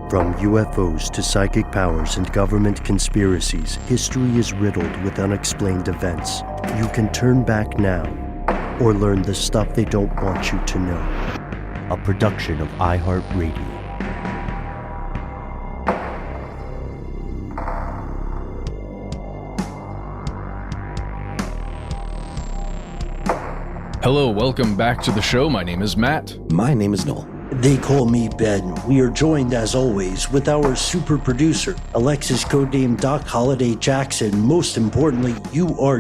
From UFOs to psychic powers and government conspiracies, history is riddled with unexplained events. You can turn back now, or learn the stuff they don't want you to know. A production of iHeartRadio. Hello, welcome back to the show. My name is Matt. My name is Noel. They call me Ben. We are joined, as always, with our super producer, Alexis, codename Doc Holiday Jackson. Most importantly, you are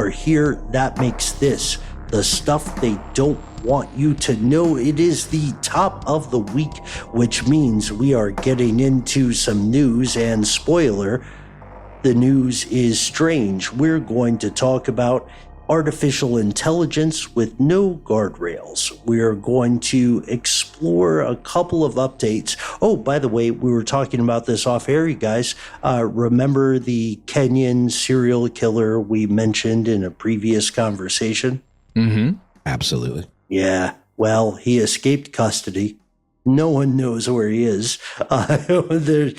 here. That makes this the stuff they don't want you to know. It is the top of the week, which means we are getting into some news, and spoiler, the news is strange. We're going to talk about artificial intelligence with no guardrails. We are going to explore a couple of updates. Oh, by the way, we were talking about this off air, you guys. Remember the Kenyan serial killer we mentioned in a previous conversation? Mm-hmm. Absolutely. Yeah. Well, he escaped custody. No one knows where he is. There's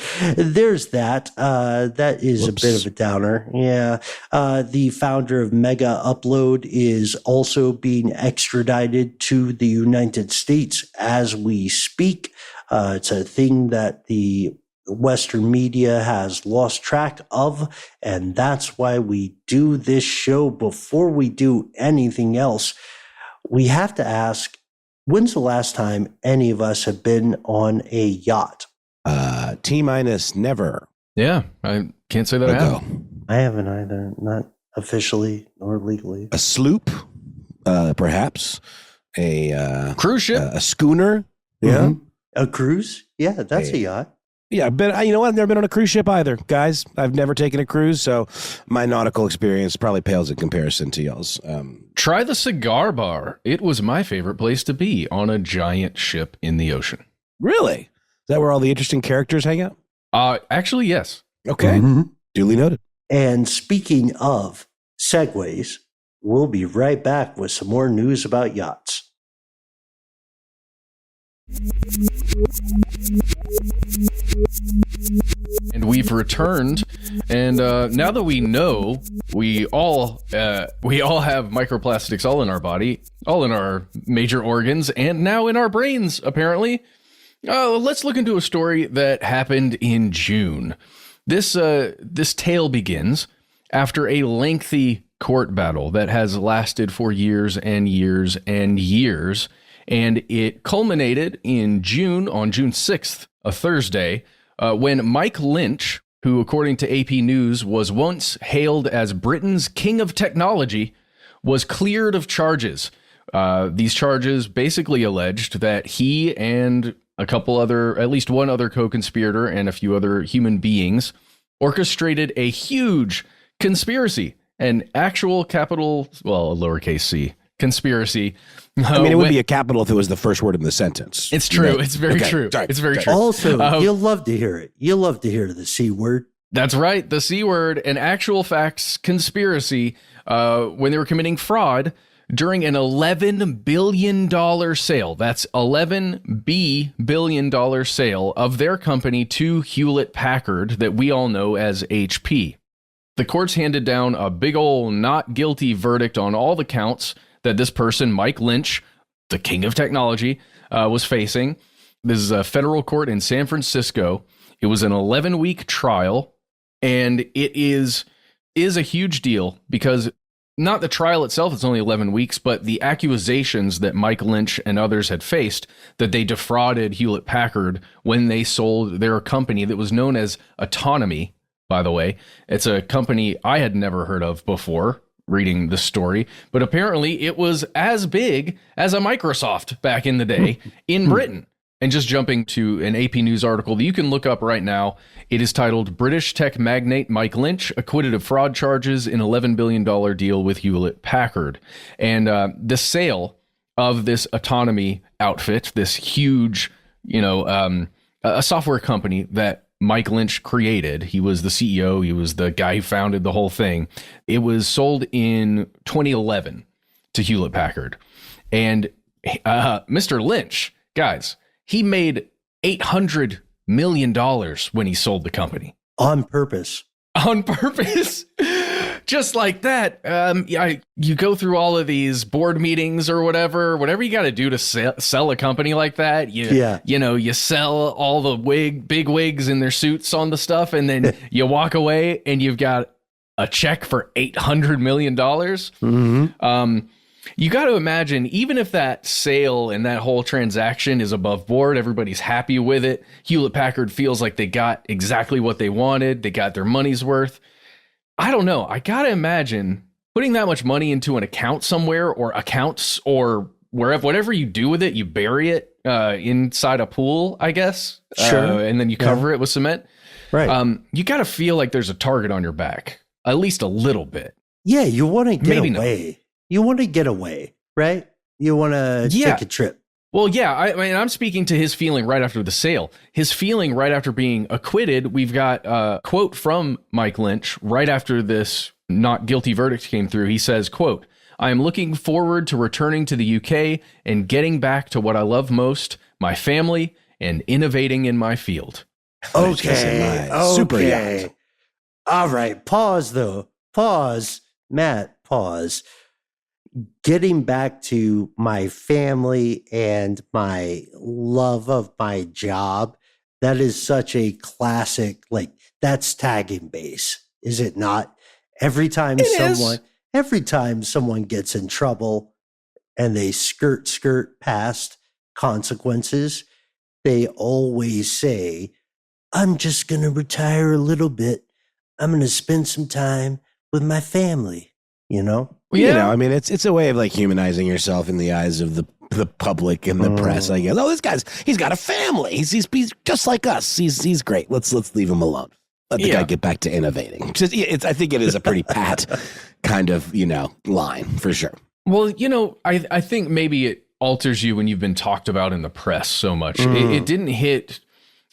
that. That is a bit of a downer. Yeah. The founder of Mega Upload is also being extradited to the United States as we speak. It's a thing that the Western media has lost track of, and that's why we do this show. Before we do anything else, we have to ask, when's the last time any of us have been on a yacht? T-minus never. Yeah, I can't say that I have. I haven't either, not officially nor legally. A sloop, perhaps. A cruise ship. A schooner. Yeah. Mm-hmm. A cruise? Yeah, that's a yacht. Yeah, but you know what? I've never been on a cruise ship either, guys. I've never taken a cruise, so my nautical experience probably pales in comparison to y'all's. Try the cigar bar. It was my favorite place to be, on a giant ship in the ocean. Really? Is that where all the interesting characters hang out? Actually, yes. Okay. Mm-hmm. Duly noted. And speaking of segues, we'll be right back with some more news about yachts. And we've returned, and now that we know, we all have microplastics all in our body, all in our major organs, and now in our brains, apparently. Let's look into a story that happened in June. This tale begins after a lengthy court battle that has lasted for years and years and years, and it culminated in June, on June 6th, a Thursday, when Mike Lynch, who according to AP News was once hailed as Britain's king of technology, was cleared of charges. These charges basically alleged that he and at least one other co-conspirator and a few other human beings orchestrated a huge conspiracy, an actual capital, well, a lowercase c, conspiracy. I mean, it would be a capital if it was the first word in the sentence. It's true. It's very true. Sorry. It's very true. Also, you'll love to hear it. You'll love to hear the C word. That's right. The C word, an actual facts conspiracy, when they were committing fraud during an $11 billion sale. That's $11 billion sale of their company to Hewlett Packard that we all know as HP. The courts handed down a big ol' not guilty verdict on all the counts that this person, Mike Lynch, the king of technology, was facing. This is a federal court in San Francisco. It was an 11-week trial, and it is a huge deal because not the trial itself, it's only 11 weeks, but the accusations that Mike Lynch and others had faced that they defrauded Hewlett Packard when they sold their company that was known as Autonomy, by the way. It's a company I had never heard of before reading the story, but apparently it was as big as a Microsoft back in the day in Britain. And just jumping to an AP News article that you can look up right now, it is titled British Tech Magnate Mike Lynch Acquitted of Fraud Charges in $11 billion Deal with Hewlett Packard. And the sale of this Autonomy outfit, this huge, a software company that Mike Lynch created. He was the CEO. He was the guy who founded the whole thing. It was sold in 2011 to Hewlett Packard. And Mr. Lynch, guys, he made $800 million when he sold the company. On purpose. On purpose. Just like that. You go through all of these board meetings or whatever you got to do to sell a company like that. You sell all the big wigs in their suits on the stuff, and then you walk away and you've got a check for $800 million. Mm-hmm. You got to imagine, even if that sale and that whole transaction is above board, everybody's happy with it. Hewlett-Packard feels like they got exactly what they wanted. They got their money's worth. I don't know. I got to imagine putting that much money into an account somewhere, or accounts, or wherever, whatever you do with it, you bury it inside a pool, I guess. Sure. And then you cover it with cement. Right. You got to feel like there's a target on your back, at least a little bit. Yeah, you want to get Maybe away. not. You want to get away, right? You want to take a trip. Well, yeah, I mean, I'm speaking to his feeling right after the sale. His feeling right after being acquitted. We've got a quote from Mike Lynch right after this not guilty verdict came through. He says, quote, "I am looking forward to returning to the UK and getting back to what I love most, my family, and innovating in my field." Okay. Super yacht. All right. Pause, though. Pause. Matt, pause. Getting back to my family and my love of my job, that is such a classic, like, that's tagging base, is it not? Every time someone gets in trouble and they skirt past consequences, they always say, "I'm just going to retire a little bit. I'm going to spend some time with my family," you know? Yeah. You know, I mean, it's a way of like humanizing yourself in the eyes of the public and the press. I guess. Oh, he's got a family. He's just like us. He's great. Let's leave him alone. Let the guy get back to innovating. I think it is a pretty pat kind of, line for sure. Well, I think maybe it alters you when you've been talked about in the press so much. It didn't hit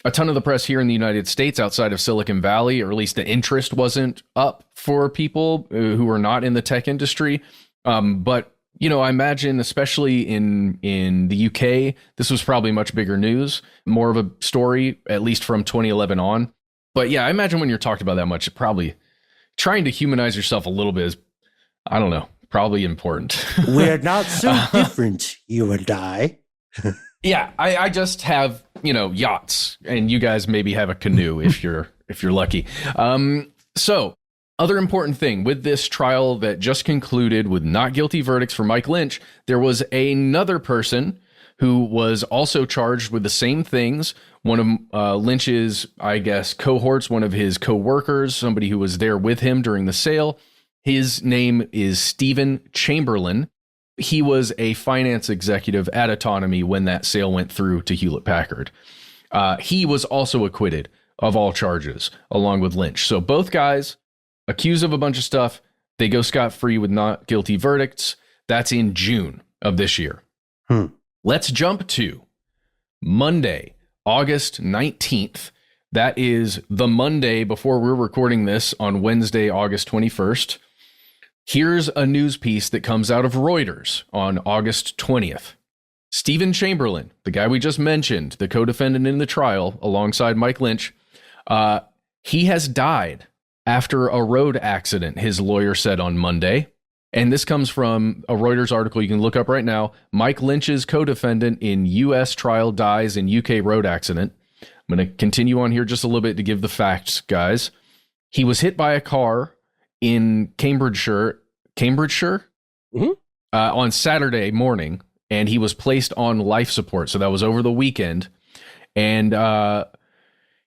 a ton of the press here in the United States outside of Silicon Valley, or at least the interest wasn't up for people who were not in the tech industry. But, I imagine, especially in the UK, this was probably much bigger news, more of a story, at least from 2011 on. But yeah, I imagine when you're talked about that much, probably trying to humanize yourself a little bit is, I don't know, probably important. We're not so different, you and I. Yeah, I just have, yachts, and you guys maybe have a canoe if you're lucky. So other important thing with this trial that just concluded with not guilty verdicts for Mike Lynch, there was another person who was also charged with the same things. One of Lynch's, I guess, cohorts, one of his co-workers, somebody who was there with him during the sale. His name is Stephen Chamberlain. He was a finance executive at Autonomy when that sale went through to Hewlett-Packard. He was also acquitted of all charges, along with Lynch. So both guys accused of a bunch of stuff. They go scot-free with not guilty verdicts. That's in June of this year. Let's jump to Monday, August 19th. That is the Monday before we're recording this on Wednesday, August 21st. Here's a news piece that comes out of Reuters on August 20th. Stephen Chamberlain, the guy we just mentioned, the co-defendant in the trial alongside Mike Lynch, he has died after a road accident, his lawyer said on Monday. And this comes from a Reuters article you can look up right now. Mike Lynch's co-defendant in U.S. trial dies in UK road accident. I'm going to continue on here just a little bit to give the facts, guys. He was hit by a car in Cambridgeshire, on Saturday morning, and he was placed on life support. So that was over the weekend. And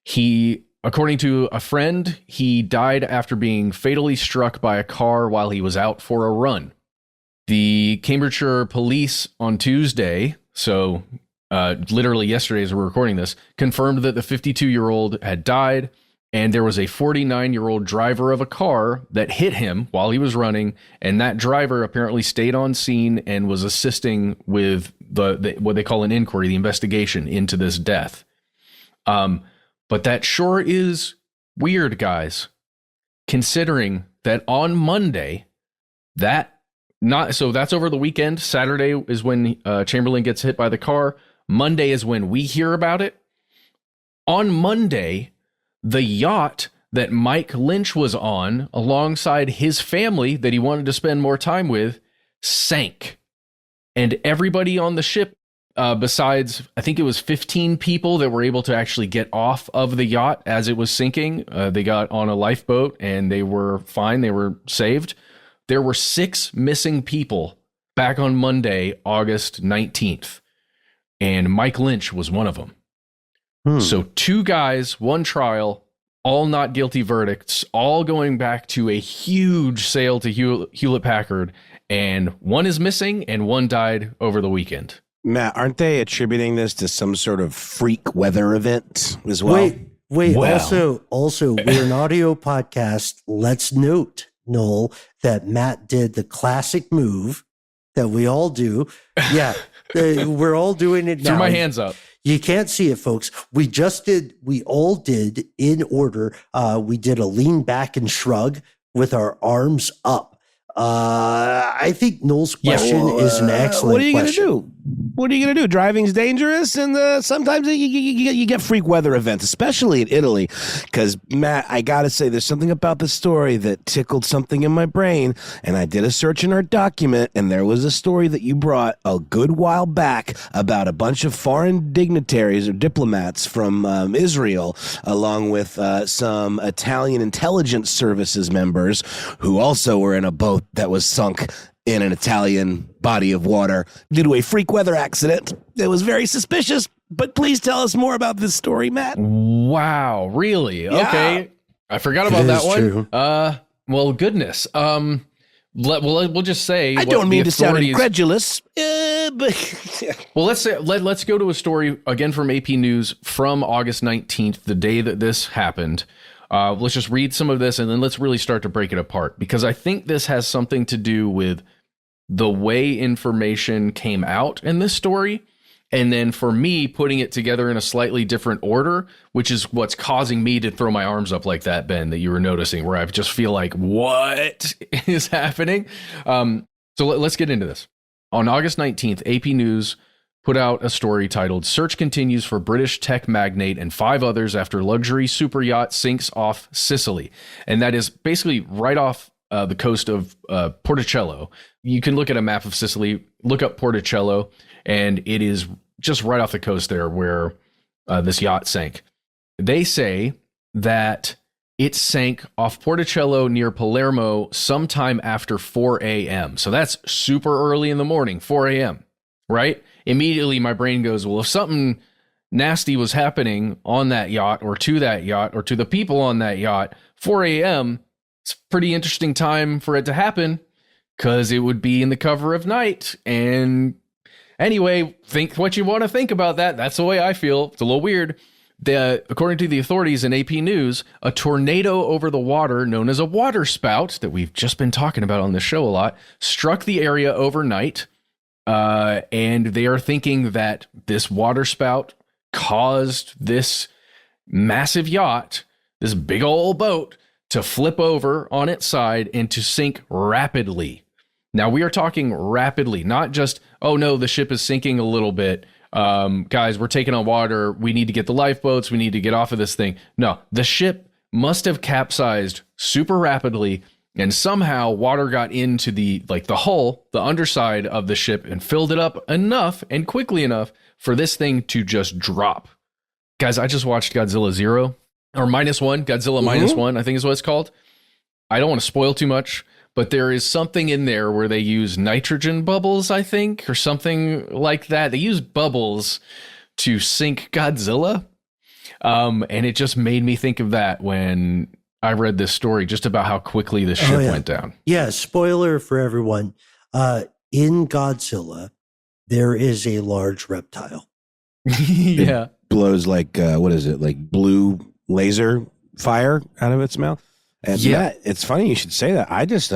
he, according to a friend, he died after being fatally struck by a car while he was out for a run. The Cambridgeshire police on Tuesday, so literally yesterday as we're recording this, confirmed that the 52-year-old had died. And there was a 49-year-old driver of a car that hit him while he was running, and that driver apparently stayed on scene and was assisting with the what they call an inquiry, the investigation into this death. But that sure is weird, guys, considering that on Monday, that's over the weekend. Saturday is when Chamberlain gets hit by the car. Monday is when we hear about it. On Monday, the yacht that Mike Lynch was on, alongside his family that he wanted to spend more time with, sank. And everybody on the ship, besides, I think it was 15 people that were able to actually get off of the yacht as it was sinking. They got on a lifeboat and they were fine. They were saved. There were 6 missing people back on Monday, August 19th. And Mike Lynch was one of them. So 2 guys, 1 trial, all not guilty verdicts, all going back to a huge sale to Hewlett-Packard. And 1 is missing and 1 died over the weekend. Matt, aren't they attributing this to some sort of freak weather event as well? Wait. Well. Also, we're an audio podcast. Let's note, Noel, that Matt did the classic move that we all do. Yeah, we're all doing it now. Threw my hands up. You can't see it, folks. We all did in order. We did a lean back and shrug with our arms up. I think Noel's question is an excellent question. What are you going to do? What are you going to do? Driving's dangerous, and sometimes you get freak weather events, especially in Italy. Because, Matt, I got to say, there's something about the story that tickled something in my brain, and I did a search in our document, and there was a story that you brought a good while back about a bunch of foreign dignitaries or diplomats from Israel, along with some Italian intelligence services members who also were in a boat that was sunk in an Italian body of water due to a freak weather accident. It was very suspicious, but please tell us more about this story, Matt. Wow, really? Yeah. Okay. I forgot about that one. True. Well, goodness. We'll just say I don't mean to sound incredulous, but well, let's go to a story again from AP News from August 19th, the day that this happened. Let's just read some of this and then let's really start to break it apart, because I think this has something to do with the way information came out in this story. And then for me, putting it together in a slightly different order, which is what's causing me to throw my arms up like that, Ben, that you were noticing, where I just feel like, what is happening? So let's get into this. On August 19th, AP News put out a story titled "Search Continues for British Tech Magnate and 5 Others After Luxury Super Yacht Sinks Off Sicily." And that is basically right off the coast of Porticello. You can look at a map of Sicily, look up Porticello, and it is just right off the coast there where this yacht sank. They say that it sank off Porticello near Palermo sometime after 4 a.m. So that's super early in the morning, 4 a.m., right? Immediately my brain goes, well, if something nasty was happening on that yacht or to the people on that yacht, 4 a.m., it's a pretty interesting time for it to happen because it would be in the cover of night. And anyway, think what you want to think about that. That's the way I feel. It's a little weird. According to the authorities in AP News, a tornado over the water known as a waterspout that we've just been talking about on this show a lot struck the area overnight. And they are thinking that this waterspout caused this massive yacht, this big old boat, to flip over on its side and to sink rapidly. Now, we are talking rapidly, not just, oh no, the ship is sinking a little bit. Guys, we're taking on water. We need to get the lifeboats. We need to get off of this thing. No, the ship must have capsized super rapidly, and somehow water got into the hull, the underside of the ship, and filled it up enough and quickly enough for this thing to just drop. Guys, I just watched Godzilla Zero, or -1, Godzilla -1, I think is what it's called. I don't want to spoil too much, but there is something in there where they use nitrogen bubbles, I think, or something like that. They use bubbles to sink Godzilla. And it just made me think of that when I read this story, just about how quickly the ship went down. Yeah, spoiler for everyone. In Godzilla, there is a large reptile. Yeah. It blows like, what is it? Like blue laser fire out of its mouth. And yeah, it's funny you should say that. I just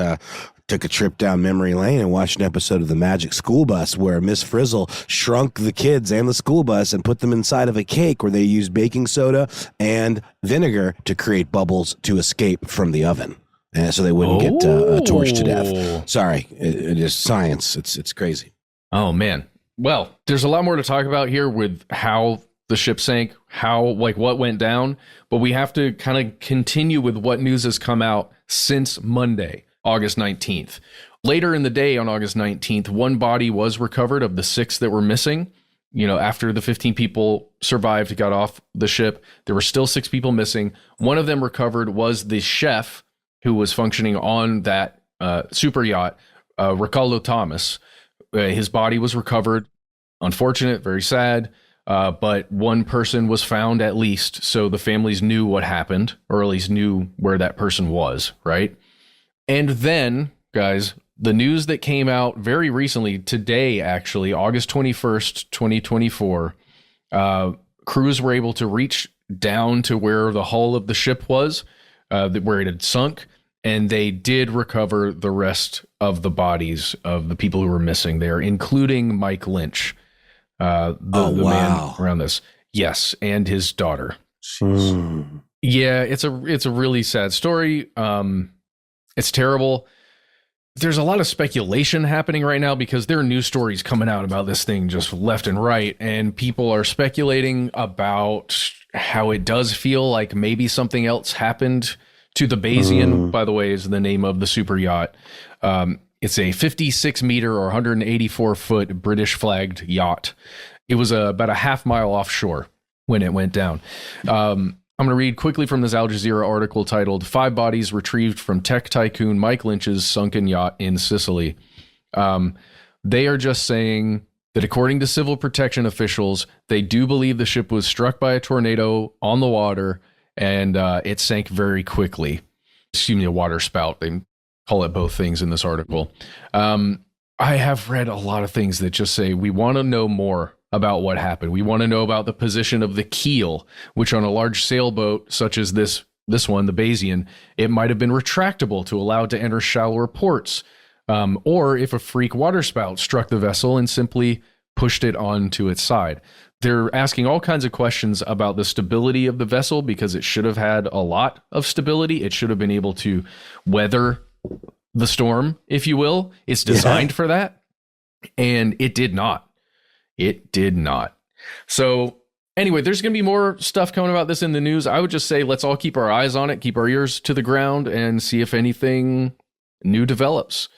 took a trip down memory lane and watched an episode of The Magic School Bus where Miss Frizzle shrunk the kids and the school bus and put them inside of a cake where they used baking soda and vinegar to create bubbles to escape from the oven. And so they wouldn't get torched to death. Sorry, it is science. It's crazy. Oh, man. Well, there's a lot more to talk about here with how the ship sank, what went down, but we have to kind of continue with what news has come out since Monday, August 19th. Later in the day on August 19th, one body was recovered of the 6 that were missing. After the 15 people survived, got off the ship, there were still 6 people missing. One of them recovered was the chef who was functioning on that super yacht, Ricardo Thomas. His body was recovered. Unfortunate, very sad. But one person was found at least, so the families knew what happened, or at least knew where that person was, right? And then, guys, the news that came out very recently, today actually, August 21st, 2024, crews were able to reach down to where the hull of the ship was, where it had sunk, and they did recover the rest of the bodies of the people who were missing there, including Mike Lynch, the man around this. Yes, and his daughter. Yeah, it's a really sad story. It's terrible. There's a lot of speculation happening right now because there are news stories coming out about this thing just left and right, and people are speculating about how it does feel like maybe something else happened to the Bayesian, by the way, is the name of the super yacht. It's a 56 meter or 184 foot British flagged yacht. It was about a half mile offshore when it went down. I'm going to read quickly from this Al Jazeera article titled 5 Bodies Retrieved from Tech Tycoon Mike Lynch's Sunken Yacht in Sicily. They are just saying that according to civil protection officials, they do believe the ship was struck by a tornado on the water and it sank very quickly. Excuse me, a water spout. They call it both things in this article. I have read a lot of things that just say we want to know more about what happened. We want to know about the position of the keel, which on a large sailboat such as this one, the Bayesian, it might have been retractable to allow it to enter shallower ports, or if a freak waterspout struck the vessel and simply pushed it onto its side. They're asking all kinds of questions about the stability of the vessel because it should have had a lot of stability. It should have been able to weather the storm, if you will. It's designed for that, and it did not. It did not. So anyway, there's going to be more stuff coming about this in the news. I would just say let's all keep our eyes on it, keep our ears to the ground, and see if anything new develops.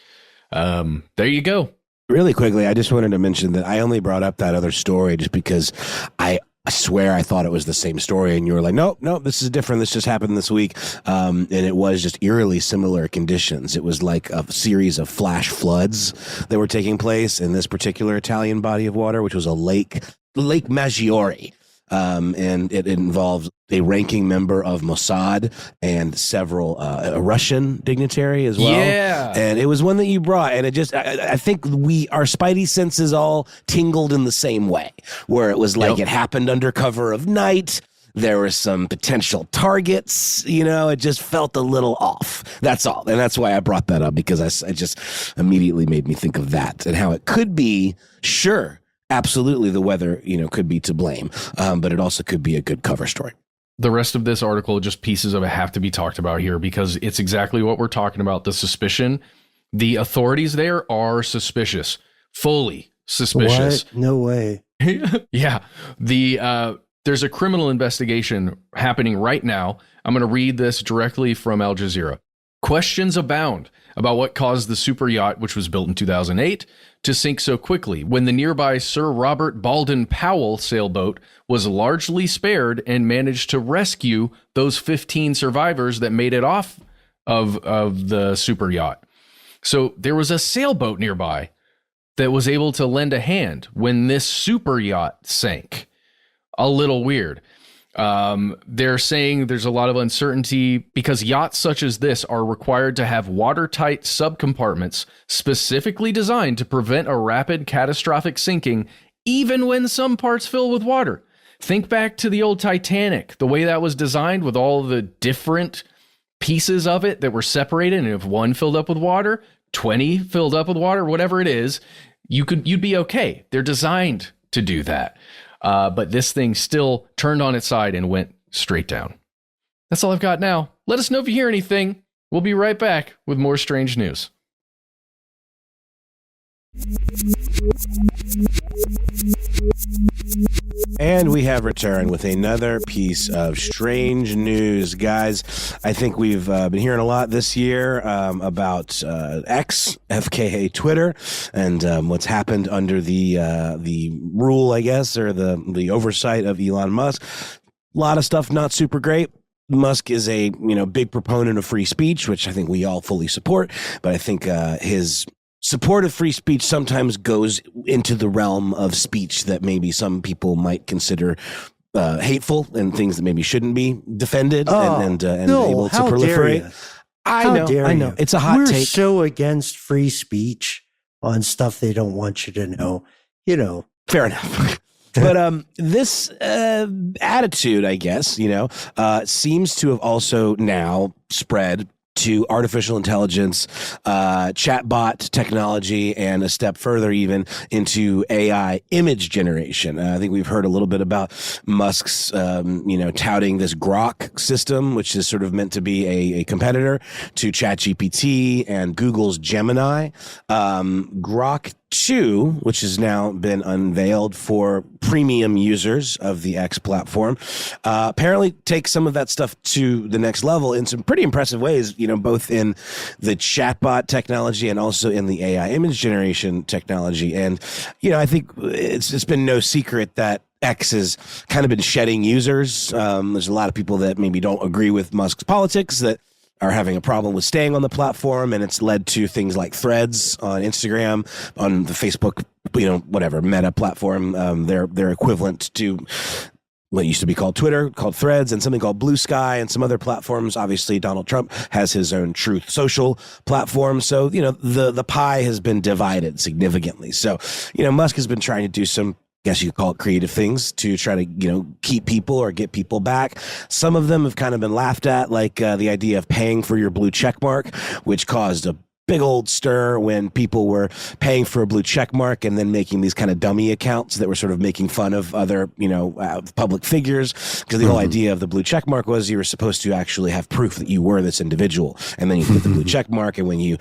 There you go. Really quickly, I just wanted to mention that I only brought up that other story just because I swear I thought it was the same story, and you were like, nope, this is different. This just happened this week. And it was just eerily similar conditions. It was like a series of flash floods that were taking place in this particular Italian body of water, which was a Lake Maggiore. And it involved a ranking member of Mossad and several a Russian dignitary as well. Yeah. And it was one that you brought, and it just I think our spidey senses all tingled in the same way, where it was like it happened under cover of night. There were some potential targets, it just felt a little off. That's all. And that's why I brought that up, because I just immediately made me think of that and how it could be, sure, absolutely the weather, could be to blame, but it also could be a good cover story. The rest of this article, just pieces of it have to be talked about here because it's exactly what we're talking about. The suspicion, the authorities there are suspicious, fully suspicious. What? No way. Yeah. There's a criminal investigation happening right now. I'm going to read this directly from Al Jazeera. Questions abound about what caused the super yacht, which was built in 2008, to sink so quickly when the nearby Sir Robert Baldwin Powell sailboat was largely spared and managed to rescue those 15 survivors that made it off of the super yacht. So there was a sailboat nearby that was able to lend a hand when this super yacht sank. A little weird. They're saying there's a lot of uncertainty because yachts such as this are required to have watertight subcompartments specifically designed to prevent a rapid catastrophic sinking, even when some parts fill with water. Think back to the old Titanic, the way that was designed with all the different pieces of it that were separated. And if one filled up with water, 20 filled up with water, whatever it is, you'd be okay. They're designed to do that. But this thing still turned on its side and went straight down. That's all I've got now. Let us know if you hear anything. We'll be right back with more strange news. And we have returned with another piece of strange news. Guys, I think we've been hearing a lot this year about X, FKA Twitter, and what's happened under the rule, I guess, or the oversight of Elon Musk. A lot of stuff not super great. Musk is a big proponent of free speech, which I think we all fully support. But I think his support of free speech sometimes goes into the realm of speech that maybe some people might consider hateful and things that maybe shouldn't be defended and able to proliferate. I know. It's a hot take. We're so against free speech on stuff they don't want you to know. Fair enough. But this attitude, I guess, seems to have also now spread to artificial intelligence, chatbot technology, and a step further even into AI image generation. I think we've heard a little bit about Musk's, touting this Grok system, which is sort of meant to be a competitor to ChatGPT and Google's Gemini. Grok 2, which has now been unveiled for premium users of the X platform, apparently takes some of that stuff to the next level in some pretty impressive ways, both in the chatbot technology and also in the AI image generation technology. And, I think it's been no secret that X has kind of been shedding users. There's a lot of people that maybe don't agree with Musk's politics that are having a problem with staying on the platform, and it's led to things like threads on Instagram, on the Facebook, whatever Meta platform, their equivalent to what used to be called Twitter, called Threads, and something called Blue Sky, and some other platforms. Obviously, Donald Trump has his own Truth Social platform, so the pie has been divided significantly. So Musk has been trying to do some, I guess you could call it, creative things to try to, keep people or get people back. Some of them have kind of been laughed at, like the idea of paying for your blue check mark, which caused a big old stir when people were paying for a blue check mark and then making these kind of dummy accounts that were sort of making fun of other, public figures. Because the whole idea of the blue check mark was you were supposed to actually have proof that you were this individual. And then you get the blue check mark. And when you,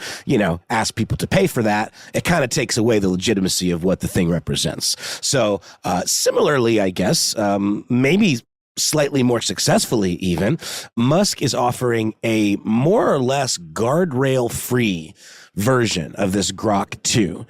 ask people to pay for that, it kind of takes away the legitimacy of what the thing represents. So similarly, I guess, maybe slightly more successfully even, Musk is offering a more or less guardrail-free version of this Grok 2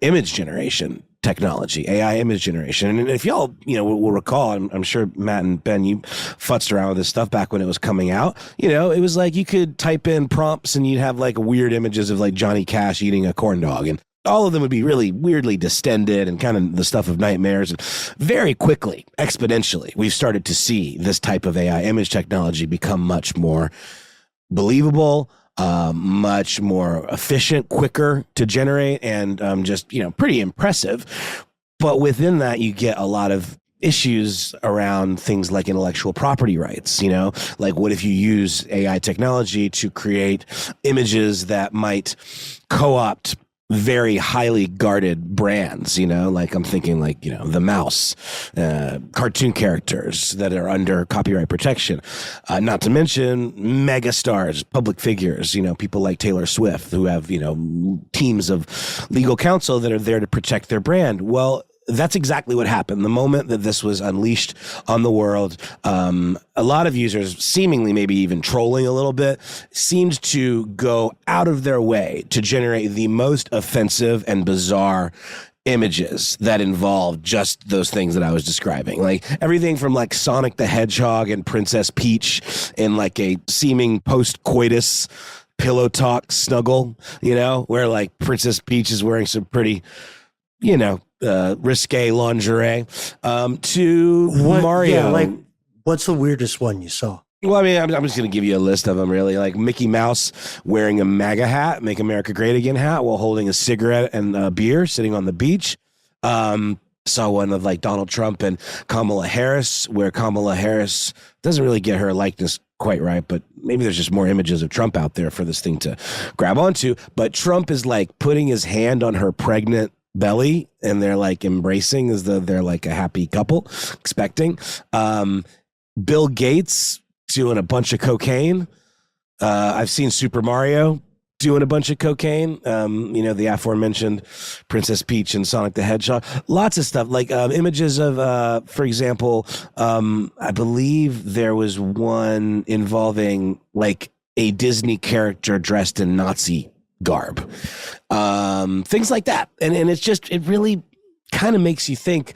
image generation technology, AI image generation. And if y'all, will recall, I'm sure Matt and Ben, you futzed around with this stuff back when it was coming out. It was like you could type in prompts and you'd have like weird images of like Johnny Cash eating a corn dog, and all of them would be really weirdly distended and kind of the stuff of nightmares. And very quickly, exponentially, we've started to see this type of AI image technology become much more believable, much more efficient, quicker to generate, and just, pretty impressive. But within that, you get a lot of issues around things like intellectual property rights, like what if you use AI technology to create images that might co-opt very highly guarded brands, like I'm thinking like, the mouse, cartoon characters that are under copyright protection, not to mention mega stars, public figures, people like Taylor Swift who have, teams of legal counsel that are there to protect their brand. Well, that's exactly what happened. The moment that this was unleashed on the world, a lot of users, seemingly maybe even trolling a little bit, seemed to go out of their way to generate the most offensive and bizarre images that involved just those things that I was describing. Like everything from like Sonic the Hedgehog and Princess Peach in like a seeming post-coitus pillow talk snuggle, where like Princess Peach is wearing some pretty, risque lingerie, to Mario. Yeah, like what's the weirdest one you saw? Well, I mean, I'm just going to give you a list of them, really. Like Mickey Mouse wearing a MAGA hat, Make America Great Again hat, while holding a cigarette and a beer, sitting on the beach. Saw one of like Donald Trump and Kamala Harris, where Kamala Harris doesn't really get her likeness quite right, but maybe there's just more images of Trump out there for this thing to grab onto. But Trump is like putting his hand on her pregnant belly, and they're like embracing as though they're like a happy couple, expecting. Bill Gates doing a bunch of cocaine. I've seen Super Mario doing a bunch of cocaine. The aforementioned Princess Peach and Sonic the Hedgehog. Lots of stuff, like images of, for example, I believe there was one involving like a Disney character dressed in Nazi garb. Things like that. And it really kind of makes you think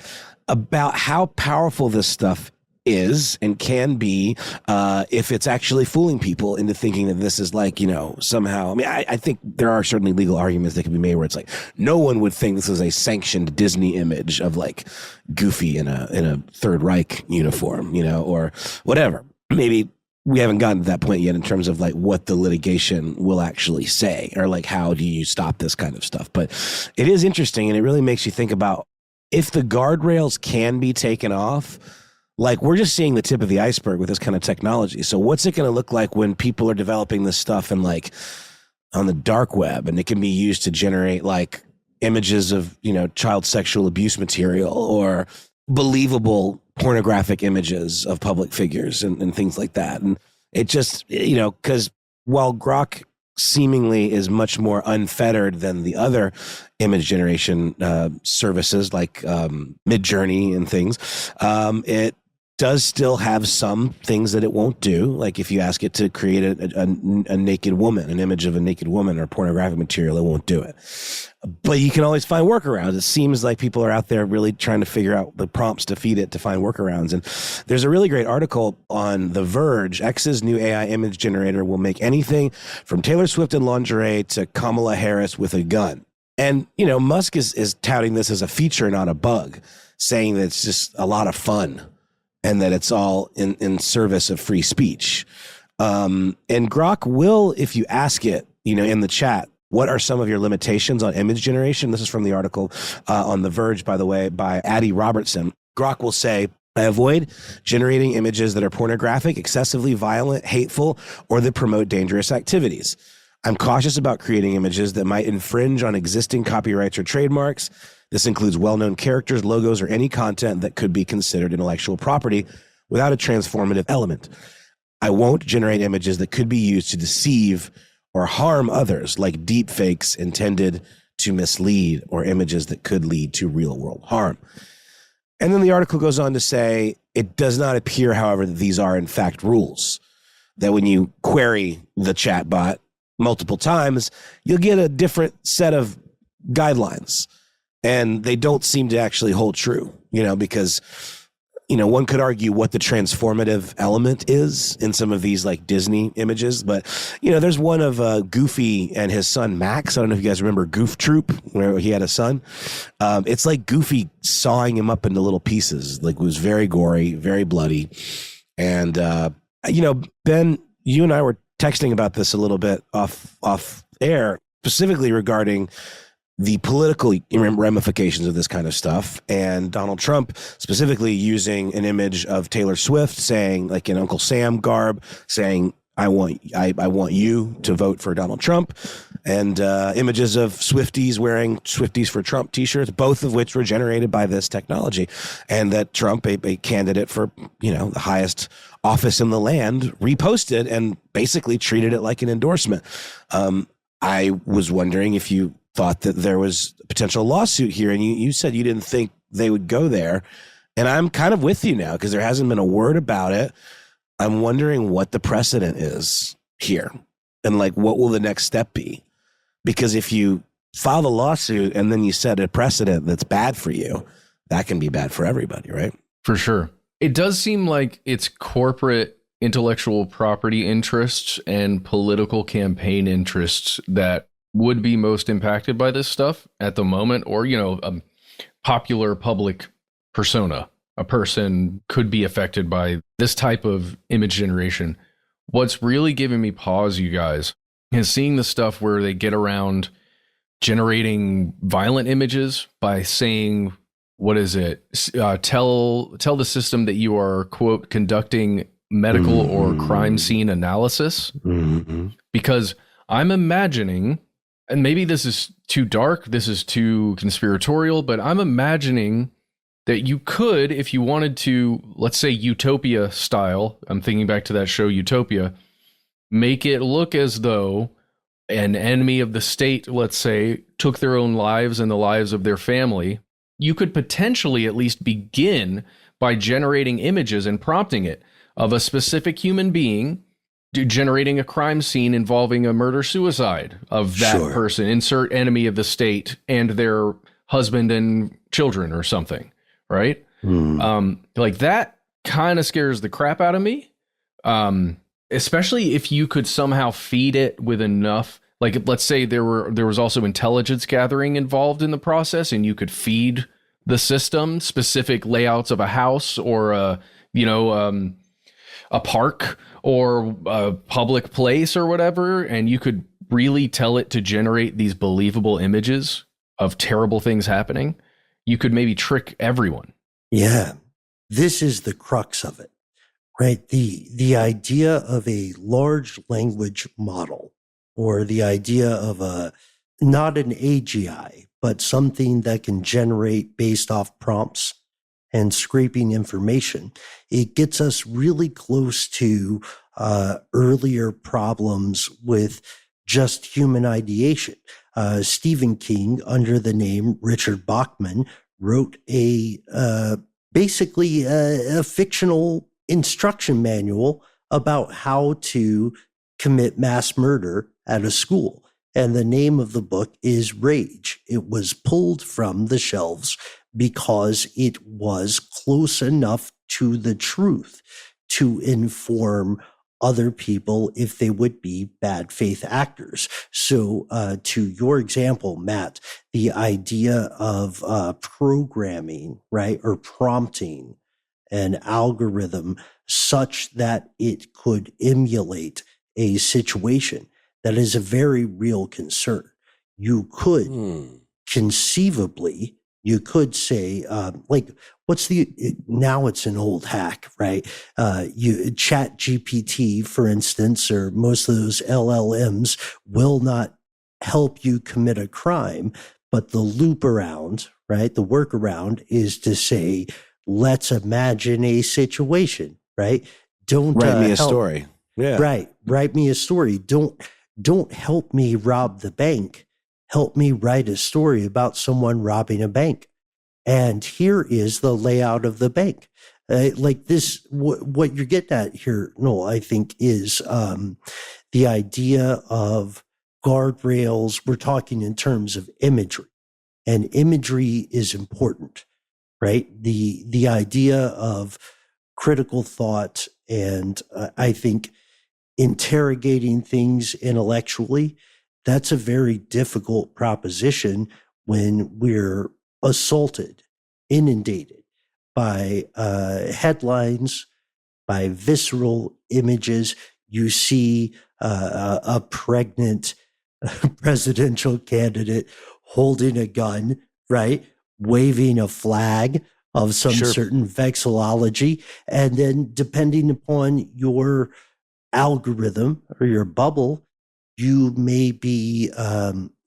about how powerful this stuff is and can be if it's actually fooling people into thinking that this is like, somehow. I mean, I think there are certainly legal arguments that can be made where it's like no one would think this is a sanctioned Disney image of like Goofy in a Third Reich uniform, or whatever. Maybe we haven't gotten to that point yet in terms of like what the litigation will actually say, or like how do you stop this kind of stuff. But it is interesting, and it really makes you think about if the guardrails can be taken off. Like, we're just seeing the tip of the iceberg with this kind of technology. So what's it going to look like when people are developing this stuff and like on the dark web, and it can be used to generate like images of, child sexual abuse material or believable pornographic images of public figures and things like that. And it just, because while Grok seemingly is much more unfettered than the other image generation services like Midjourney and things, it does still have some things that it won't do. Like if you ask it to create a naked woman, an image of a naked woman or pornographic material, it won't do it. But you can always find workarounds. It seems like people are out there really trying to figure out the prompts to feed it to find workarounds. And there's a really great article on The Verge. X's new AI image generator will make anything from Taylor Swift in lingerie to Kamala Harris with a gun. And, Musk is touting this as a feature, not a bug, saying that it's just a lot of fun and that it's all in service of free speech. And Grok will, if you ask it, in the chat, what are some of your limitations on image generation? This is from the article on The Verge, by the way, by Addie Robertson. Grok will say, I avoid generating images that are pornographic, excessively violent, hateful, or that promote dangerous activities. I'm cautious about creating images that might infringe on existing copyrights or trademarks. This includes well-known characters, logos, or any content that could be considered intellectual property without a transformative element. I won't generate images that could be used to deceive or harm others, like deep fakes intended to mislead or images that could lead to real-world harm. And then the article goes on to say, it does not appear, however, that these are in fact rules, that when you query the chatbot multiple times, you'll get a different set of guidelines. And they don't seem to actually hold true, because, one could argue what the transformative element is in some of these like Disney images. But, there's one of Goofy and his son, Max. I don't know if you guys remember Goof Troop, where he had a son. It's like Goofy sawing him up into little pieces. Like, it was very gory, very bloody. And, Ben, you and I were texting about this a little bit off air, specifically regarding the political ramifications of this kind of stuff, and Donald Trump specifically using an image of Taylor Swift saying, like in Uncle Sam garb, saying, I want you to vote for Donald Trump, and images of Swifties wearing Swifties for Trump t-shirts, both of which were generated by this technology, and that Trump, a candidate for, the highest office in the land, reposted and basically treated it like an endorsement. I was wondering if you thought that there was a potential lawsuit here, and you said you didn't think they would go there. And I'm kind of with you now because there hasn't been a word about it. I'm wondering what the precedent is here and like what will the next step be? Because if you file the lawsuit and then you set a precedent that's bad for you, that can be bad for everybody, right? For sure. It does seem like it's corporate intellectual property interests and political campaign interests that would be most impacted by this stuff at the moment, or, a popular public persona, a person could be affected by this type of image generation. What's really giving me pause, you guys, is seeing the stuff where they get around generating violent images by saying, what is it? Tell the system that you are, quote, conducting medical or crime scene analysis. Because I'm imagining, and maybe this is too dark, this is too conspiratorial, but I'm imagining that you could, if you wanted to, let's say Utopia style, I'm thinking back to that show Utopia, make it look as though an enemy of the state, let's say, took their own lives and the lives of their family, you could potentially at least begin by generating images and prompting it of a specific human being generating a crime scene involving a murder-suicide of that person. Insert enemy of the state and their husband and children or something, right? Like that kind of scares the crap out of me. Especially if you could somehow feed it with enough, like let's say there was also intelligence gathering involved in the process, and you could feed the system specific layouts of a house or a park or a public place or whatever, and you could really tell it to generate these believable images of terrible things happening. You could maybe trick everyone. Yeah, this is the crux of it. Right. The idea of a large language model, or the idea of not an AGI, but something that can generate based off prompts and scraping information, it gets us really close to earlier problems with just human ideation. Stephen King, under the name Richard Bachman, wrote basically a fictional instruction manual about how to commit mass murder at a school. And the name of the book is Rage. It was pulled from the shelves because it was close enough to the truth to inform other people if they would be bad faith actors. So to your example, Matt, the idea of programming, right, or prompting an algorithm such that it could emulate a situation that is a very real concern. You could conceivably, you could say, now it's an old hack, right? Chat GPT, for instance, or most of those LLMs will not help you commit a crime, but the loop around, right? The workaround is to say, let's imagine a situation, right? Don't write me a story. Yeah. Right. Write me a story. Don't help me rob the bank. Help me write a story about someone robbing a bank. And here is the layout of the bank. Like this, what you're getting at here, Noel, I think is the idea of guardrails. We're talking in terms of imagery, and imagery is important. Right? The idea of critical thought and I think interrogating things intellectually, that's a very difficult proposition when we're assaulted, inundated by headlines, by visceral images. You see a pregnant presidential candidate holding a gun, right? Waving a flag of some certain vexillology. And then depending upon your algorithm or your bubble, you may be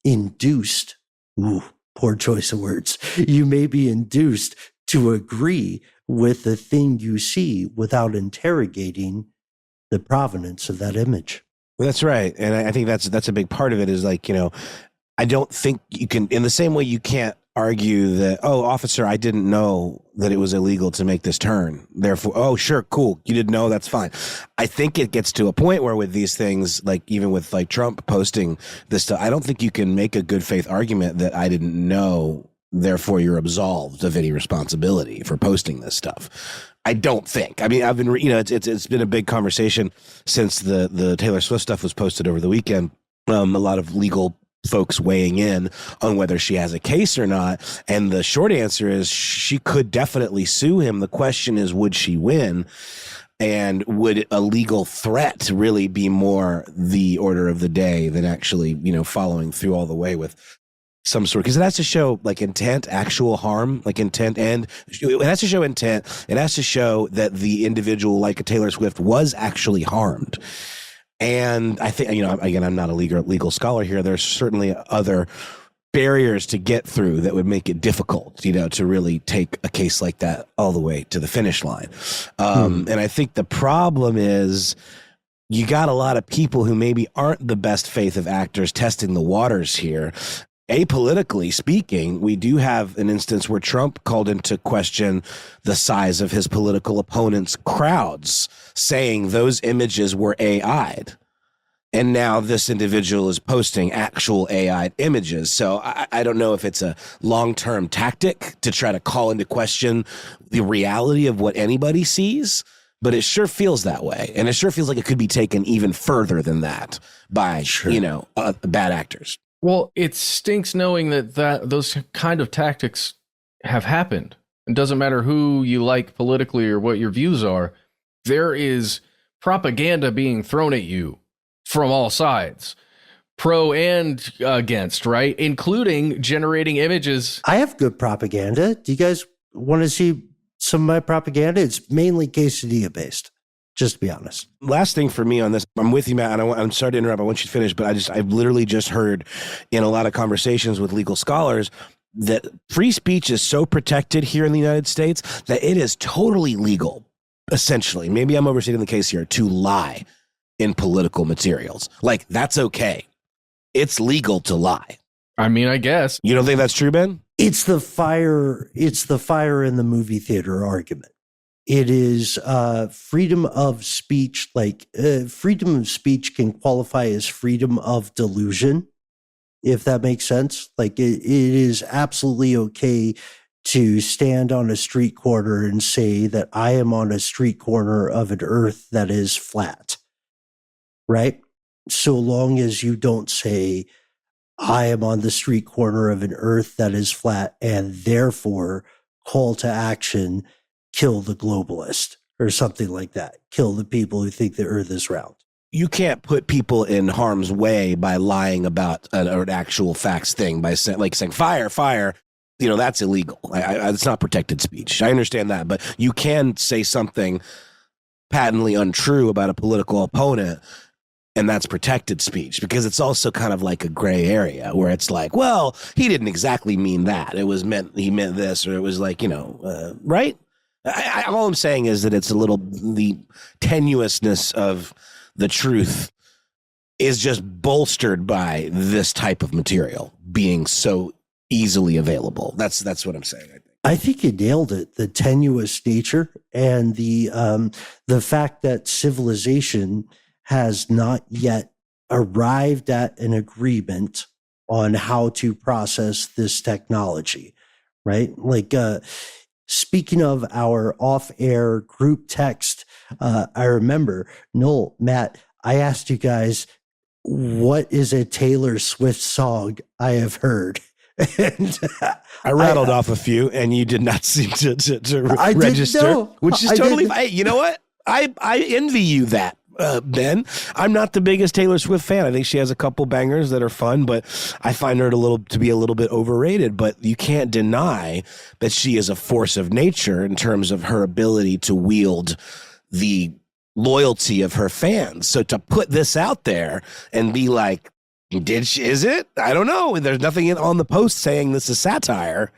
induced. Ooh, poor choice of words. You may be induced to agree with the thing you see without interrogating the provenance of that image. That's right. And I think that's a big part of it is like, I don't think you can, in the same way you can't argue that, oh, officer, I didn't know that it was illegal to make this turn. Therefore, oh, sure, cool. You didn't know. That's fine. I think it gets to a point where with these things, like even with like Trump posting this stuff, I don't think you can make a good faith argument that I didn't know. Therefore, you're absolved of any responsibility for posting this stuff. I don't think. I mean, I've been, it's been a big conversation since the Taylor Swift stuff was posted over the weekend. A lot of legal folks weighing in on whether she has a case or not. And the short answer is she could definitely sue him. The question is, would she win? And would a legal threat really be more the order of the day than actually, following through all the way with some sort? Because it has to show like intent, actual harm, like intent, and it has to show intent. It has to show that the individual, like a Taylor Swift, was actually harmed. And I think, again, I'm not a legal scholar here. There's certainly other barriers to get through that would make it difficult, to really take a case like that all the way to the finish line. And I think the problem is you got a lot of people who maybe aren't the best faith of actors testing the waters here. Apolitically speaking, we do have an instance where Trump called into question the size of his political opponents' crowds, saying those images were AI'd. And now this individual is posting actual AI images. So I don't know if it's a long-term tactic to try to call into question the reality of what anybody sees, but it sure feels that way. And it sure feels like it could be taken even further than that by, bad actors. Well, it stinks knowing that those kind of tactics have happened. It doesn't matter who you like politically or what your views are. There is propaganda being thrown at you from all sides, pro and against, right? Including generating images. I have good propaganda. Do you guys want to see some of my propaganda? It's mainly quesadilla based, just to be honest. Last thing for me on this, I'm with you, Matt, and I'm sorry to interrupt. I want you to finish, but I've literally just heard in a lot of conversations with legal scholars that free speech is so protected here in the United States that it is totally legal, essentially. Maybe I'm overstating the case here, to lie in political materials. Like, that's okay. It's legal to lie. I mean, I guess. You don't think that's true, Ben? It's the fire in the movie theater argument. It is freedom of speech. Freedom of speech can qualify as freedom of delusion, if that makes sense. Like, it is absolutely okay to stand on a street corner and say that I am on a street corner of an earth that is flat. Right? So long as you don't say, I am on the street corner of an earth that is flat, and therefore call to action, kill the globalist or something like that. Kill the people who think the earth is round. You can't put people in harm's way by lying about an actual facts thing, by saying fire. That's illegal. It's not protected speech. I understand that, but you can say something patently untrue about a political opponent, and that's protected speech, because it's also kind of like a gray area where it's like, well, he didn't exactly mean that. He meant this, or it was like, right? All I'm saying is that it's the tenuousness of the truth is just bolstered by this type of material being so easily available. That's what I'm saying, I think. I think you nailed it. The tenuous nature and the fact that civilization has not yet arrived at an agreement on how to process this technology, right? Like, speaking of our off-air group text, I remember, Noel, Matt, I asked you guys, what is a Taylor Swift song I have heard? And I rattled off a few, and you did not seem to register, which is totally fine. You know what? I envy you that. Ben, I'm not the biggest Taylor Swift fan. I think she has a couple bangers that are fun, but I find her to be a little bit overrated. But you can't deny that she is a force of nature in terms of her ability to wield the loyalty of her fans. So to put this out there and be like, is it? I don't know. There's nothing on the post saying this is satire.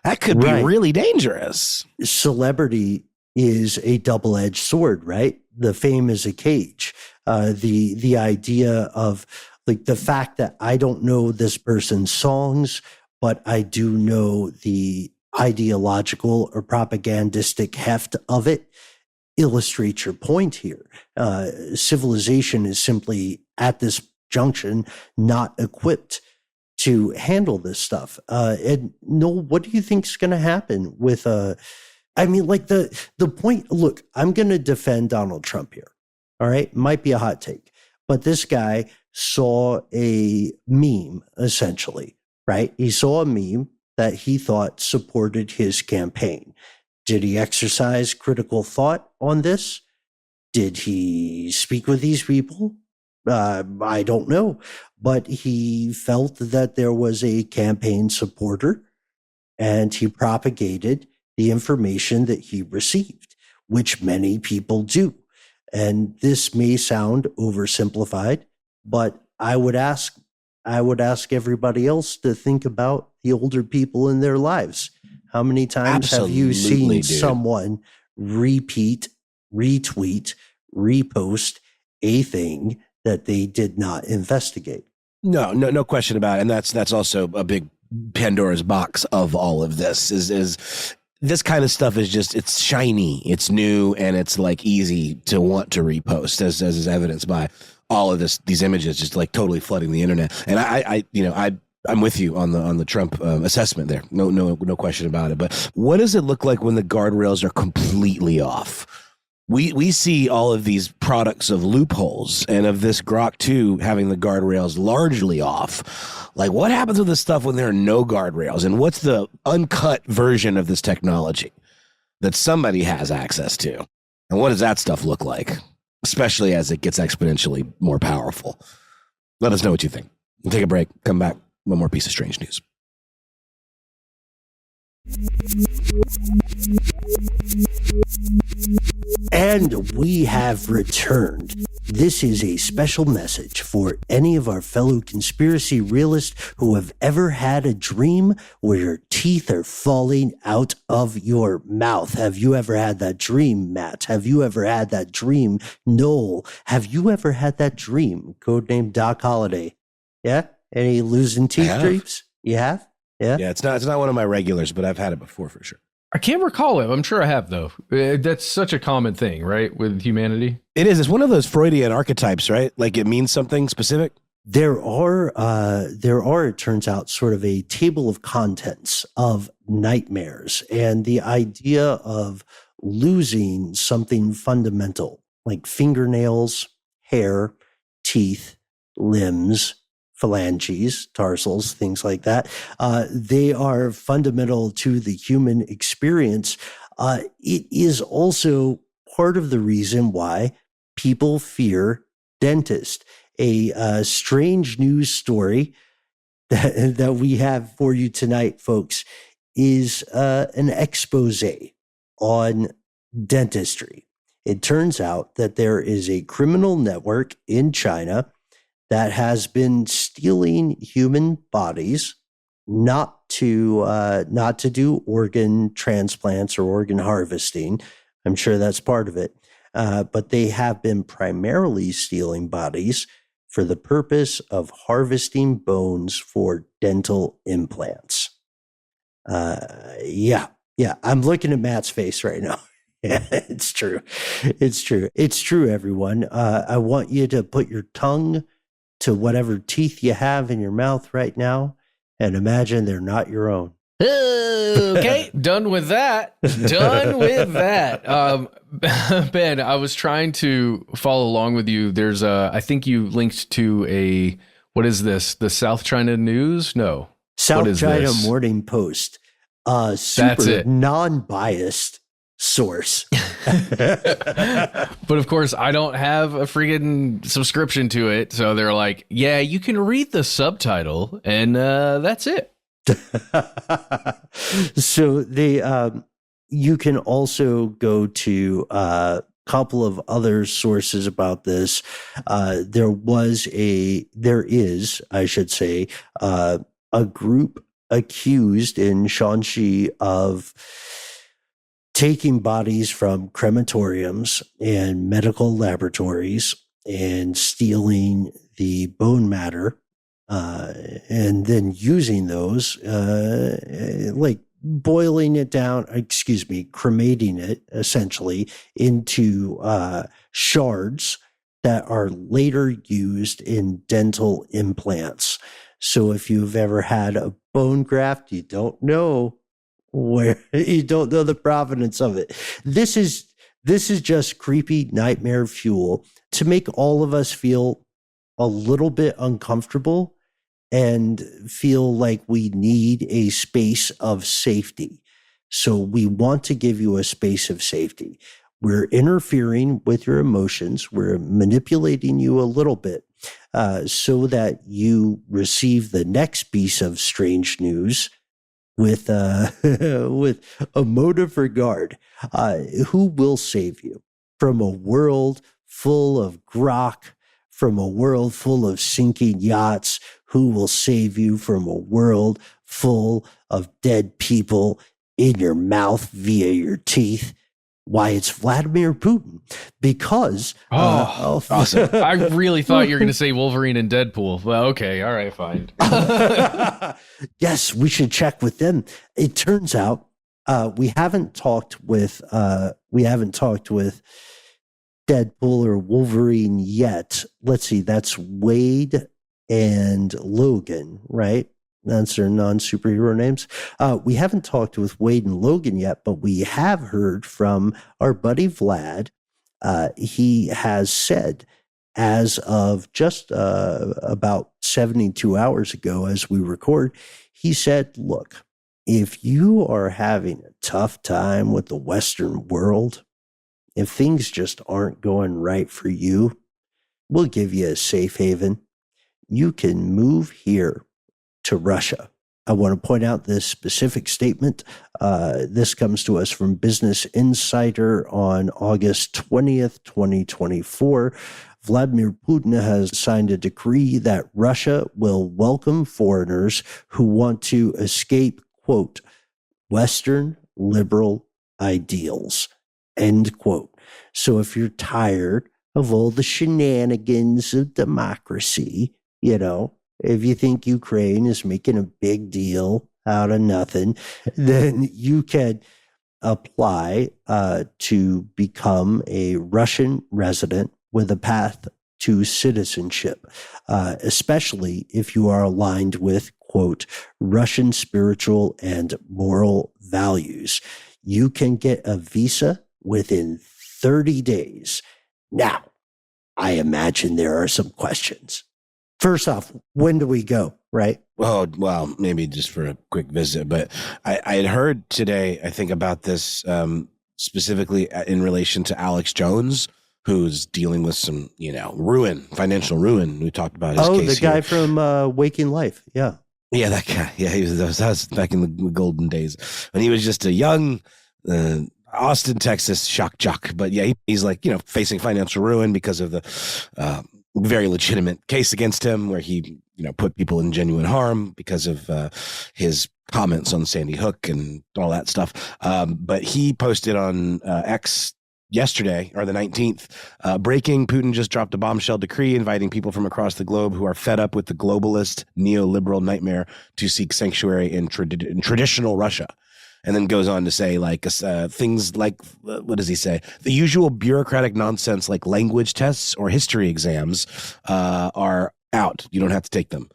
That could be really dangerous. Celebrity is a double-edged sword, right? The fame is a cage. The idea of, like, the fact that I don't know this person's songs, but I do know the ideological or propagandistic heft of it illustrates your point here. Civilization is simply at this junction not equipped to handle this stuff. And Noel, what do you think is going to happen with the point, look, I'm going to defend Donald Trump here. All right. Might be a hot take, but this guy saw a meme, essentially, right? He saw a meme that he thought supported his campaign. Did he exercise critical thought on this? Did he speak with these people? I don't know, but he felt that there was a campaign supporter, and he propagated the information that he received, which many people do. And this may sound oversimplified, but I would ask everybody else to think about the older people in their lives. How many times have you seen someone repeat, retweet, repost a thing that they did not investigate. No question about it. And that's also a big Pandora's box of all of this is this kind of stuff is just, it's shiny, it's new, and it's like easy to want to repost, as is evidenced by all of these images just like totally flooding the internet. And I'm with you on the Trump assessment there. No question about it. But what does it look like when the guardrails are completely off? We see all of these products of loopholes and of this Grok 2 having the guardrails largely off. Like, what happens with this stuff when there are no guardrails? And what's the uncut version of this technology that somebody has access to? And what does that stuff look like, especially as it gets exponentially more powerful? Let us know what you think. We'll take a break. Come back. One more piece of strange news. And we have returned. This is a special message for any of our fellow conspiracy realists who have ever had a dream where your teeth are falling out of your mouth. Have you ever had that dream, Matt? Have you ever had that dream, Noel? Have you ever had that dream? Codename Doc Holliday. Yeah? Any losing teeth dreams? You have? Yeah. Yeah, it's not one of my regulars, but I've had it before for sure. I can't recall it. I'm sure I have, though. That's such a common thing, right, with humanity? It is. It's one of those Freudian archetypes, right? Like it means something specific. There are, it turns out, sort of a table of contents of nightmares, and the idea of losing something fundamental like fingernails, hair, teeth, limbs, phalanges, tarsals, things like that. They are fundamental to the human experience. It is also part of the reason why people fear dentists. A strange news story that we have for you tonight, folks, is an expose on dentistry. It turns out that there is a criminal network in China that has been stealing human bodies, not to do organ transplants or organ harvesting. I'm sure that's part of it. But they have been primarily stealing bodies for the purpose of harvesting bones for dental implants. Yeah. I'm looking at Matt's face right now. Yeah, it's true. It's true, everyone. I want you to put your tongue to whatever teeth you have in your mouth right now and imagine they're not your own. Okay, done with that. Ben, I was trying to follow along with you. There's I think you linked to what is this? The South China News? No. South China Morning Post. Super non-biased source. But of course, I don't have a freaking subscription to it. So they're like, yeah, you can read the subtitle and that's it. So you can also go to a couple of other sources about this. There is, I should say, a group accused in Shanxi of taking bodies from crematoriums and medical laboratories and stealing the bone matter, and then using those, like boiling it down, cremating it essentially into shards that are later used in dental implants. So if you've ever had a bone graft, you don't know the provenance of it. This is just creepy nightmare fuel to make all of us feel a little bit uncomfortable and feel like we need a space of safety. So we want to give you a space of safety. We're interfering with your emotions. We're manipulating you a little bit so that you receive the next piece of strange news with a motive regard. Who will save you from a world full of grok, from a world full of sinking yachts? Who will save you from a world full of dead people in your mouth via your teeth? Why, it's Vladimir Putin. Because awesome. I really thought you were going to say Wolverine and Deadpool. Well, okay, all right, fine. Yes, we should check with them. It turns out we haven't talked with Deadpool or Wolverine yet. Let's see, that's Wade and Logan, right? That's their non-superhero names. We haven't talked with Wade and Logan yet, but we have heard from our buddy Vlad. He has said, as of just about 72 hours ago as we record, he said, look, if you are having a tough time with the Western world, if things just aren't going right for you, we'll give you a safe haven. You can move here to Russia. I want to point out this specific statement. This comes to us from Business Insider on August 20th, 2024. Vladimir Putin has signed a decree that Russia will welcome foreigners who want to escape, quote, Western liberal ideals, end quote. So if you're tired of all the shenanigans of democracy, if you think Ukraine is making a big deal out of nothing, then you can apply to become a Russian resident with a path to citizenship, especially if you are aligned with, quote, Russian spiritual and moral values. You can get a visa within 30 days. Now, I imagine there are some questions. First off, when do we go, right? Well, maybe just for a quick visit, but I had heard today, I think, about this specifically in relation to Alex Jones, who's dealing with some, financial ruin. We talked about his case the guy here. from Waking Life. Yeah. Yeah, that guy. Yeah, that was back in the golden days when he was just a young Austin, Texas shock jock. But yeah, he's like, facing financial ruin because of the very legitimate case against him where he, put people in genuine harm because of his comments on Sandy Hook and all that stuff. But he posted on X yesterday, or the 19th, breaking: Putin just dropped a bombshell decree inviting people from across the globe who are fed up with the globalist neoliberal nightmare to seek sanctuary in traditional Russia. And then goes on to say things like, what does he say? The usual bureaucratic nonsense like language tests or history exams are out. You don't have to take them.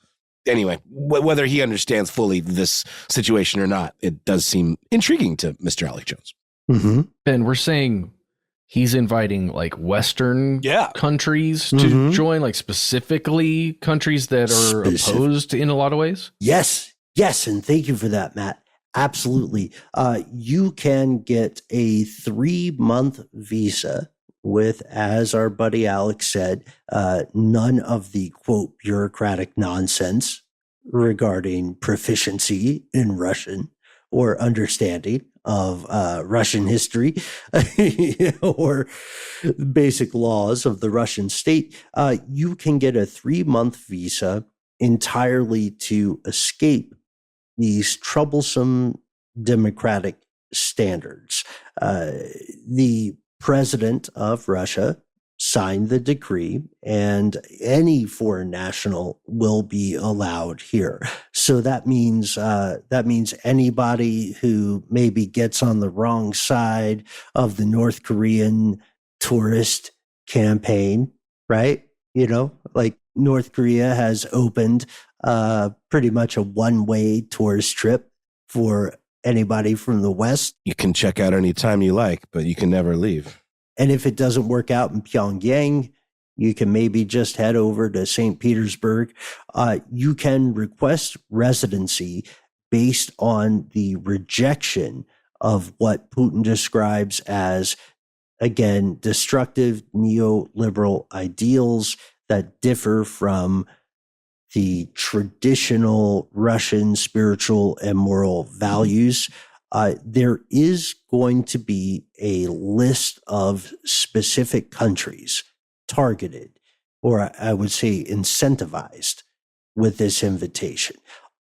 Anyway, whether he understands fully this situation or not, it does seem intriguing to Mr. Alex Jones. Mm-hmm. Ben, we're saying he's inviting Western countries to join, specifically countries that are opposed in a lot of ways. Yes. And thank you for that, Matt. Absolutely. You can get a 3-month visa with, as our buddy Alex said, none of the, quote, bureaucratic nonsense regarding proficiency in Russian or understanding of Russian history or basic laws of the Russian state. You can get a 3-month visa entirely to escape these troublesome democratic standards. The president of Russia signed the decree, and any foreign national will be allowed here. So that means anybody who maybe gets on the wrong side of the North Korean tourist campaign, right? North Korea has opened pretty much a one-way tourist trip for anybody from the West. You can check out anytime you like, but you can never leave. And if it doesn't work out in Pyongyang, you can maybe just head over to St. Petersburg. You can request residency based on the rejection of what Putin describes as, again, destructive neoliberal ideals that differ from the traditional Russian spiritual and moral values. There is going to be a list of specific countries targeted, or I would say incentivized, with this invitation.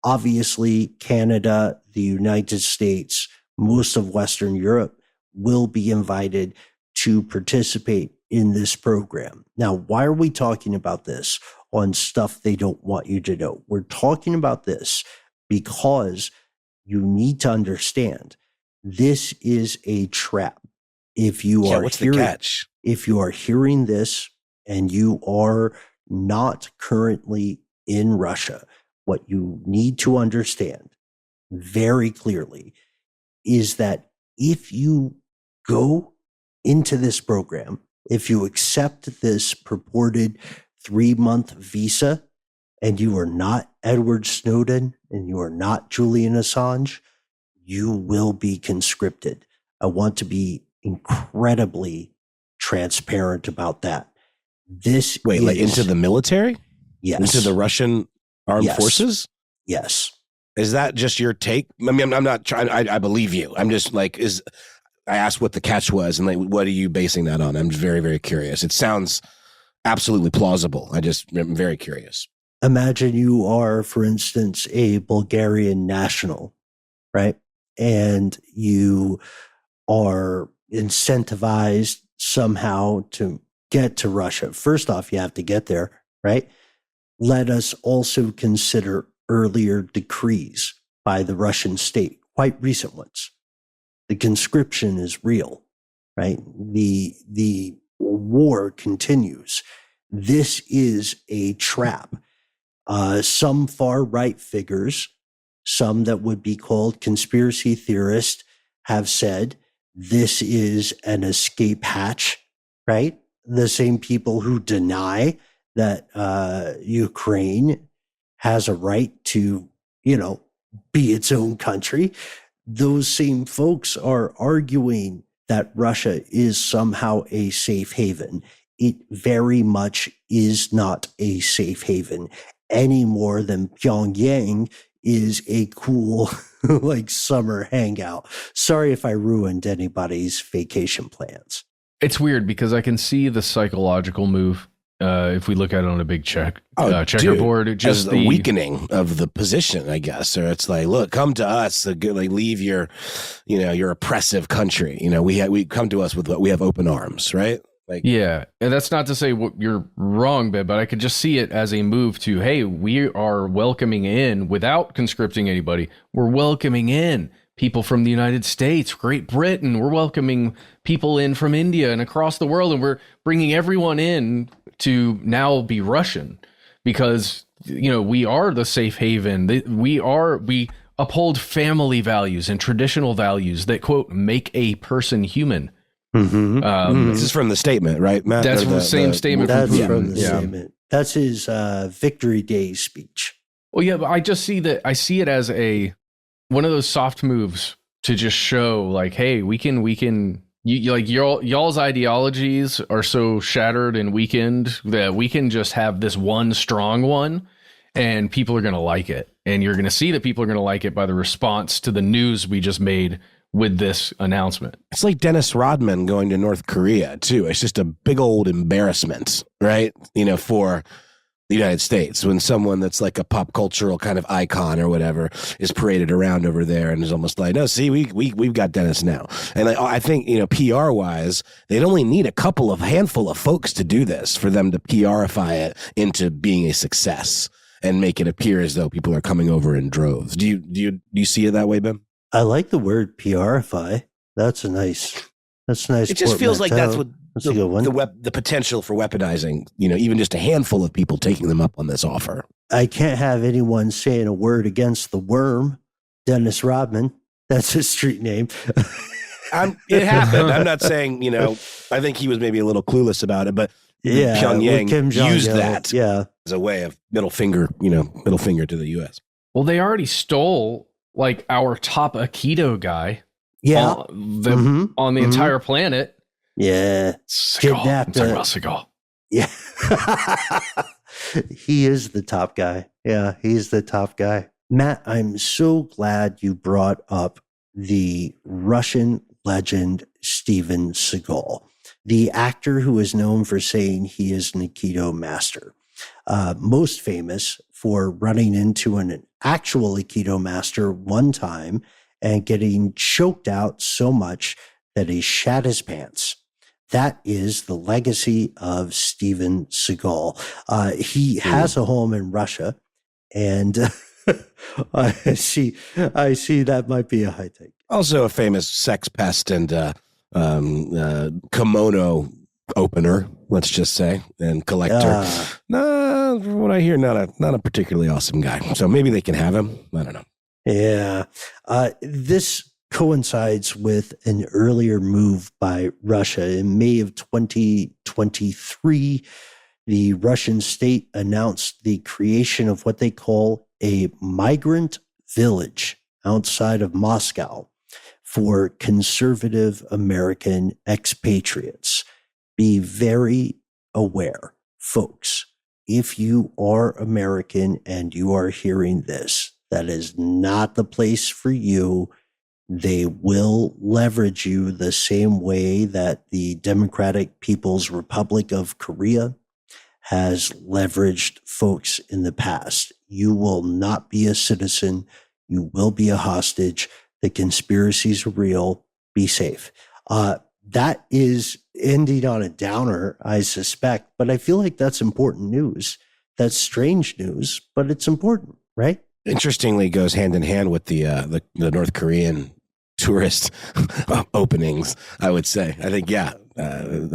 Obviously, Canada, the United States, most of Western Europe will be invited to participate in this program. Now, why are we talking about this on stuff they don't want you to know? We're talking about this because you need to understand this is a trap. If you are what's the catch? If you are hearing this and you are not currently in Russia, what you need to understand very clearly is that if you go into this program, if you accept this purported 3-month visa and you are not Edward Snowden and you are not Julian Assange, you will be conscripted. I want to be incredibly transparent about that. This like into the military? Yes. Into the Russian armed forces? Yes. Is that just your take? I mean, I'm not trying. I believe you. I'm just like, I asked what the catch was, and like, what are you basing that on? I'm very, very curious. It sounds absolutely plausible. I'm very curious. Imagine you are, for instance, a Bulgarian national, right? And you are incentivized somehow to get to Russia. First off, you have to get there, right? Let us also consider earlier decrees by the Russian state, quite recent ones. The conscription is real, right? The war continues. This is a trap. Some far right figures, some that would be called conspiracy theorists, have said this is an escape hatch, right? The same people who deny that Ukraine has a right to, be its own country. Those same folks are arguing that Russia is somehow a safe haven. It very much is not a safe haven any more than Pyongyang is a cool, summer hangout. Sorry if I ruined anybody's vacation plans. It's weird because I can see the psychological move. If we look at it on a big checkerboard, just the weakening of the position, I guess. Or it's like, look, come to us, leave your oppressive country. We come to us with what we have, open arms, right? Yeah, and that's not to say you're wrong, but I could just see it as a move to, hey, we are welcoming in without conscripting anybody. We're welcoming in people from the United States, Great Britain. We're welcoming people in from India and across the world, and we're bringing everyone in to now be Russian because, we are the safe haven. We uphold family values and traditional values that, quote, make a person human. Mm-hmm. This is from the statement, right, Matt? That's from the same statement. That's from the statement. That's his Victory Day speech. Well, yeah, but I just see that. I see it as one of those soft moves to just show, like, hey, we can. Y'all's ideologies are so shattered and weakened that we can just have this one strong one, and people are going to like it. And you're going to see that people are going to like it by the response to the news we just made with this announcement. It's like Dennis Rodman going to North Korea too. It's just a big old embarrassment, right? For the United States when someone that's like a pop cultural kind of icon or whatever is paraded around over there and is almost like, no, see, we've got Dennis now. And I think, PR wise, they'd only need a handful of folks to do this for them to PRify it into being a success and make it appear as though people are coming over in droves. Do you see it that way, Ben? I like the word PRify. That's nice. It just feels like that's what the potential for weaponizing, even just a handful of people taking them up on this offer. I can't have anyone saying a word against the worm, Dennis Rodman. That's his street name. It happened. I'm not saying, I think he was maybe a little clueless about it, but Pyongyang used that as a way of middle finger to the U.S. Well, they already stole our top Aikido guy. Yeah. On the entire planet. Yeah. Kidnapped Seagal. Yeah. He is the top guy. Yeah, he's the top guy. Matt, I'm so glad you brought up the Russian legend Steven Seagal, the actor who is known for saying he is an Aikido master. Most famous for running into an actual Aikido master one time and getting choked out so much that he shat his pants. That is the legacy of Steven Seagal. He has a home in Russia, and I see that might be a high take. Also a famous sex pest and kimono opener, let's just say, and collector. From what I hear, not a particularly awesome guy. So maybe they can have him. I don't know. Yeah. This coincides with an earlier move by Russia. In May of 2023, the Russian state announced the creation of what they call a migrant village outside of Moscow for conservative American expatriates. Be very aware, folks. If you are American and you are hearing this, that is not the place for you. They will leverage you the same way that the Democratic People's Republic of Korea has leveraged folks in the past. You will not be a citizen. You will be a hostage. The conspiracies are real. Be safe. That is ending on a downer, I suspect, but I feel like that's important news. That's strange news, but it's important, right? Interestingly, goes hand in hand with the North Korean tourist openings, I would say. I think, I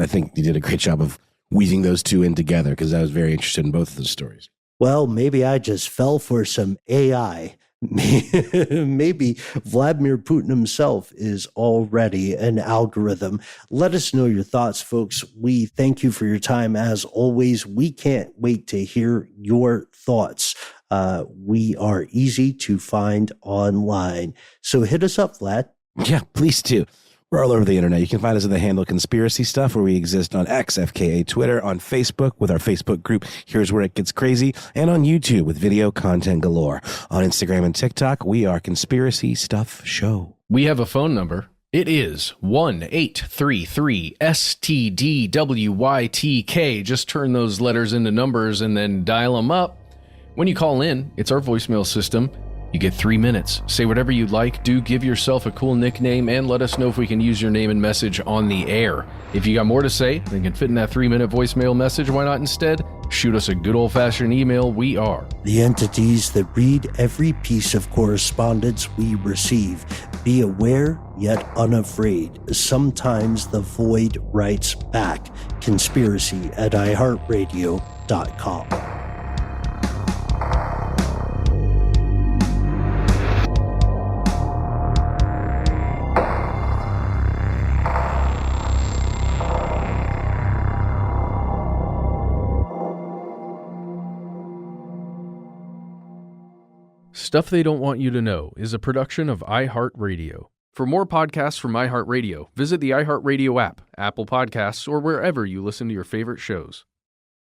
think you did a great job of weaving those two in together, because I was very interested in both of those stories. Well, maybe I just fell for some AI. Maybe Vladimir Putin himself is already an algorithm. Let us know your thoughts, folks. We thank you for your time. As always, we can't wait to hear your thoughts. We are easy to find online. So hit us up, Vlad. Yeah, please do. We're all over the internet. You can find us at the handle Conspiracy Stuff, where we exist on X, FKA Twitter, on Facebook with our Facebook group, Here's Where It Gets Crazy, and on YouTube with video content galore. On Instagram and TikTok, we are Conspiracy Stuff Show. We have a phone number. It is 1-833-STDWYTK. Just turn those letters into numbers and then dial them up. When you call in, it's our voicemail system. You get 3 minutes. Say whatever you'd like. Do give yourself a cool nickname and let us know if we can use your name and message on the air. If you got more to say than can fit in that 3-minute voicemail message, why not instead shoot us a good old-fashioned email? We are the entities that read every piece of correspondence we receive. Be aware, yet unafraid. Sometimes the void writes back. Conspiracy@iHeartRadio.com. Stuff They Don't Want You to Know is a production of iHeartRadio. For more podcasts from iHeartRadio, visit the iHeartRadio app, Apple Podcasts, or wherever you listen to your favorite shows.